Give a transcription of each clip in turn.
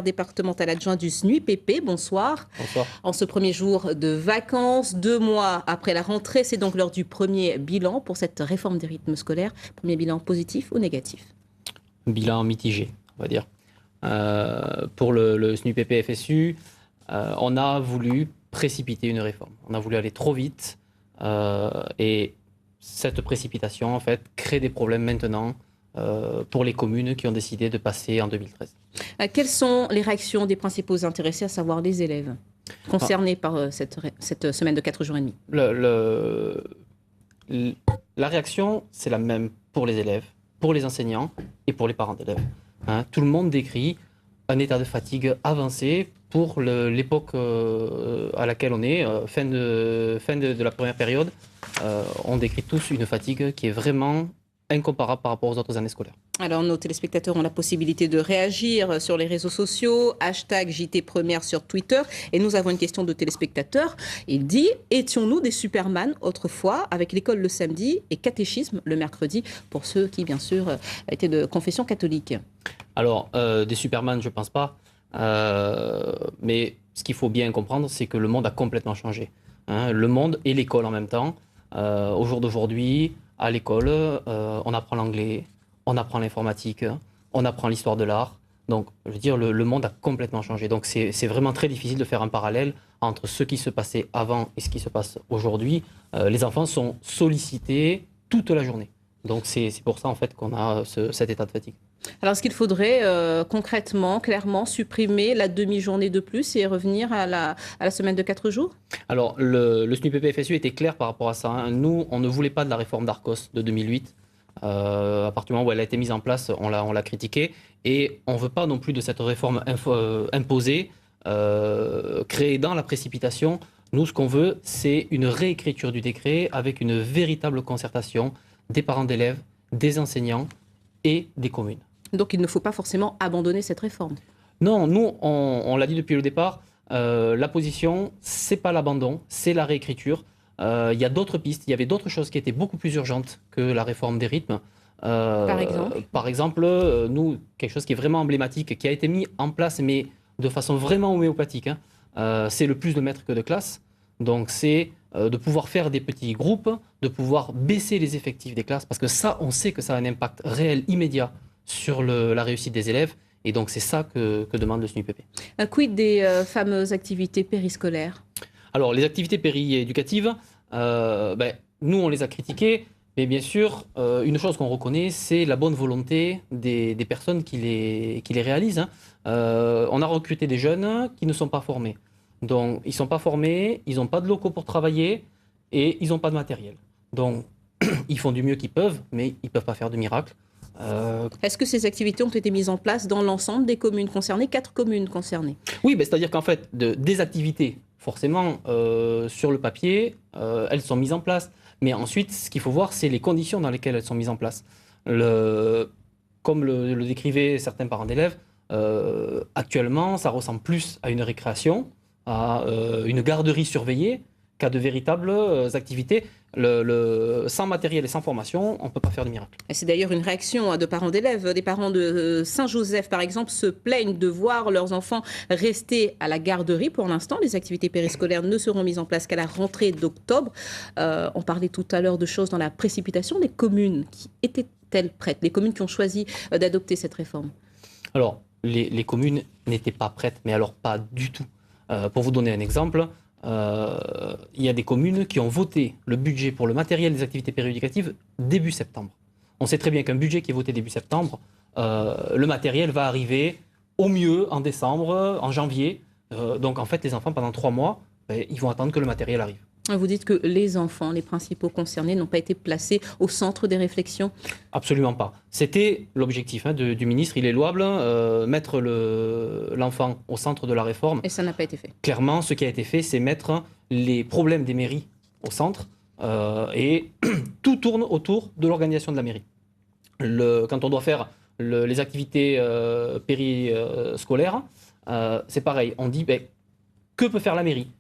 Départemental adjoint du SNUIPP, bonsoir. Bonsoir. En ce premier jour de vacances, 2 mois après la rentrée, c'est donc l'heure du premier bilan pour cette réforme des rythmes scolaires. Premier bilan positif ou négatif? Bilan mitigé, on va dire. Pour le SNUIPP FSU, on a voulu précipiter une réforme. On a voulu aller trop vite et cette précipitation, en fait, crée des problèmes maintenant pour les communes qui ont décidé de passer en 2013. Quelles sont les réactions des principaux intéressés, à savoir les élèves concernés par cette semaine de 4 jours et demi? La réaction, c'est la même pour les élèves, pour les enseignants et pour les parents d'élèves. Tout le monde décrit un état de fatigue avancé pour l'époque à laquelle on est, fin de la première période. On décrit tous une fatigue qui est vraiment incomparable par rapport aux autres années scolaires. Alors, nos téléspectateurs ont la possibilité de réagir sur les réseaux sociaux, hashtag JT Première sur Twitter. Et nous avons une question de téléspectateur. Il dit, étions-nous des Superman autrefois, avec l'école le samedi et catéchisme le mercredi, pour ceux qui, bien sûr, étaient de confession catholique? Alors, des Superman, je ne pense pas. Mais ce qu'il faut bien comprendre, c'est que le monde a complètement changé. Le monde et l'école en même temps. Au jour d'aujourd'hui, à l'école, on apprend l'anglais, on apprend l'informatique, on apprend l'histoire de l'art. Donc, je veux dire, le monde a complètement changé. Donc, c'est vraiment très difficile de faire un parallèle entre ce qui se passait avant et ce qui se passe aujourd'hui. Les enfants sont sollicités toute la journée. Donc, c'est pour ça, en fait, qu'on a cet état de fatigue. Alors, est-ce qu'il faudrait concrètement, clairement, supprimer la demi-journée de plus et revenir à la semaine de 4 jours? Alors, le SNUIPP FSU était clair par rapport à ça. Nous, on ne voulait pas de la réforme d'Arcos de 2008. À partir du moment où elle a été mise en place, on l'a critiquée. Et on ne veut pas non plus de cette réforme imposée, créée dans la précipitation. Nous, ce qu'on veut, c'est une réécriture du décret avec une véritable concertation des parents d'élèves, des enseignants et des communes. Donc, il ne faut pas forcément abandonner cette réforme. Non, nous, on l'a dit depuis le départ, la position, c'est pas l'abandon, c'est la réécriture. Il y a d'autres pistes, il y avait d'autres choses qui étaient beaucoup plus urgentes que la réforme des rythmes. Par exemple, nous, quelque chose qui est vraiment emblématique, qui a été mis en place, mais de façon vraiment homéopathique, c'est le plus de maîtres que de classes. Donc, c'est de pouvoir faire des petits groupes, de pouvoir baisser les effectifs des classes, parce que ça, on sait que ça a un impact réel, immédiat, sur la réussite des élèves. Et donc, c'est ça que demande le SNUIPP. Quid des fameuses activités périscolaires? Alors, les activités péri-éducatives, nous, on les a critiquées. Mais bien sûr, une chose qu'on reconnaît, c'est la bonne volonté des personnes qui les réalisent. On a recruté des jeunes qui ne sont pas formés. Donc, ils ne sont pas formés, ils n'ont pas de locaux pour travailler et ils n'ont pas de matériel. Donc, ils font du mieux qu'ils peuvent, mais ils ne peuvent pas faire de miracle. Est-ce que ces activités ont été mises en place dans l'ensemble des communes concernées, 4 communes concernées? Oui, c'est-à-dire qu'en fait, des activités, forcément, sur le papier, elles sont mises en place. Mais ensuite, ce qu'il faut voir, c'est les conditions dans lesquelles elles sont mises en place. Comme le décrivaient certains parents d'élèves, actuellement, ça ressemble plus à une récréation, à une garderie surveillée, qu'à de véritables activités. Sans matériel et sans formation, on ne peut pas faire de miracle. Et c'est d'ailleurs une réaction de parents d'élèves. Des parents de Saint-Joseph, par exemple, se plaignent de voir leurs enfants rester à la garderie. Pour l'instant, les activités périscolaires ne seront mises en place qu'à la rentrée d'octobre. On parlait tout à l'heure de choses dans la précipitation. Les communes qui étaient-elles prêtes? Les communes qui ont choisi d'adopter cette réforme? Alors, les communes n'étaient pas prêtes, mais alors pas du tout. Pour vous donner un exemple, il y a des communes qui ont voté le budget pour le matériel des activités péréducatives début septembre. On sait très bien qu'un budget qui est voté début septembre, le matériel va arriver au mieux en décembre, en janvier. Donc en fait, les enfants, pendant 3 mois, ils vont attendre que le matériel arrive. Vous dites que les enfants, les principaux concernés, n'ont pas été placés au centre des réflexions? Absolument pas. C'était l'objectif du ministre, il est louable, mettre l'enfant au centre de la réforme. Et ça n'a pas été fait. Clairement, ce qui a été fait, c'est mettre les problèmes des mairies au centre et tout tourne autour de l'organisation de la mairie. Quand on doit faire les activités périscolaires, c'est pareil. On dit, que peut faire la mairie?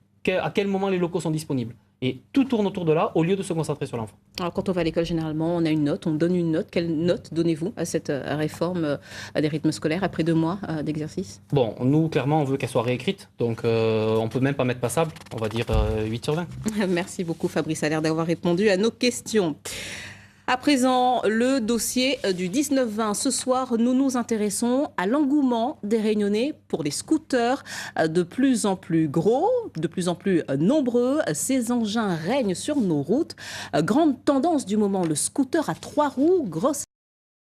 À quel moment les locaux sont disponibles? Et tout tourne autour de là au lieu de se concentrer sur l'enfant. Alors, quand on va à l'école, généralement, on a une note, on donne une note. Quelle note donnez-vous à cette réforme des rythmes scolaires après 2 mois d'exercice? Bon, nous, clairement, on veut qu'elle soit réécrite, donc on peut même pas mettre passable, on va dire 8 sur 20. Merci beaucoup, Fabrice Allaire, d'avoir répondu à nos questions. À présent, le dossier du 19-20. Ce soir, nous nous intéressons à l'engouement des Réunionnais pour les scooters de plus en plus gros, de plus en plus nombreux. Ces engins règnent sur nos routes. Grande tendance du moment, le scooter à 3 roues, grosse